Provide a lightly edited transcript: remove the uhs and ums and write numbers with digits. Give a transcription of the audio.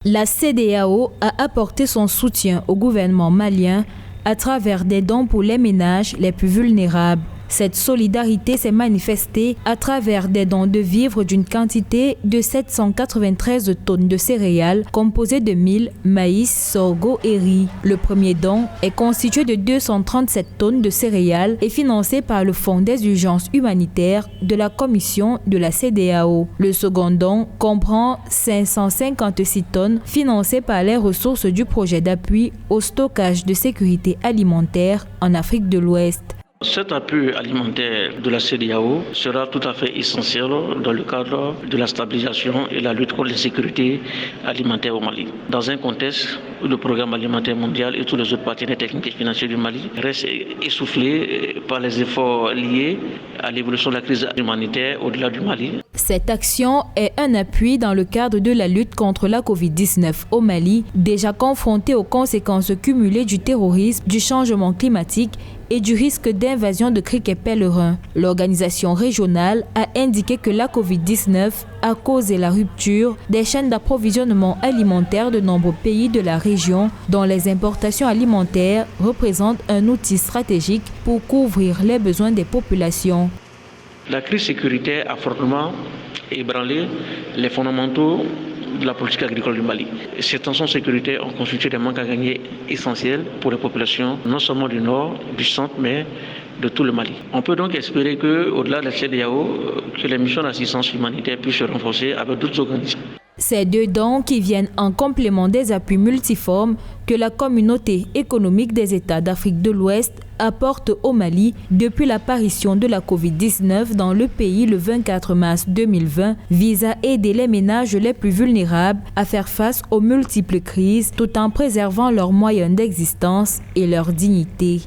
La CEDEAO a apporté son soutien au gouvernement malien à travers des dons pour les ménages les plus vulnérables. Cette solidarité s'est manifestée à travers des dons de vivres d'une quantité de 793 tonnes de céréales composées de mil, maïs, sorgho et riz. Le premier don est constitué de 237 tonnes de céréales et financé par le Fonds des urgences humanitaires de la Commission de la CEDEAO. Le second don comprend 556 tonnes financées par les ressources du projet d'appui au stockage de sécurité alimentaire en Afrique de l'Ouest. Cet appui alimentaire de la CEDEAO sera tout à fait essentiel dans le cadre de la stabilisation et la lutte contre l'insécurité alimentaire au Mali. Dans un contexte où le programme alimentaire mondial et tous les autres partenaires techniques et financiers du Mali restent essoufflés par les efforts liés à l'évolution de la crise humanitaire au-delà du Mali. Cette action est un appui dans le cadre de la lutte contre la Covid-19 au Mali, déjà confronté aux conséquences cumulées du terrorisme, du changement climatique et du risque d'invasion de criquets pèlerins. L'organisation régionale a indiqué que la Covid-19 a causé la rupture des chaînes d'approvisionnement alimentaire de nombreux pays de la région, dont les importations alimentaires représentent un outil stratégique pour couvrir les besoins des populations. La crise sécuritaire a fortement ébranlé les fondamentaux de la politique agricole du Mali. Ces tensions sécuritaires ont constitué des manques à gagner essentiels pour les populations, non seulement du nord, du centre, mais de tout le Mali. On peut donc espérer qu'au-delà de la CEDEAO, que les missions d'assistance humanitaire puissent se renforcer avec d'autres organismes. Ces deux dons qui viennent en complément des appuis multiformes que la communauté économique des États d'Afrique de l'Ouest apporte au Mali depuis l'apparition de la Covid-19 dans le pays le 24 mars 2020 vise à aider les ménages les plus vulnérables à faire face aux multiples crises tout en préservant leurs moyens d'existence et leur dignité.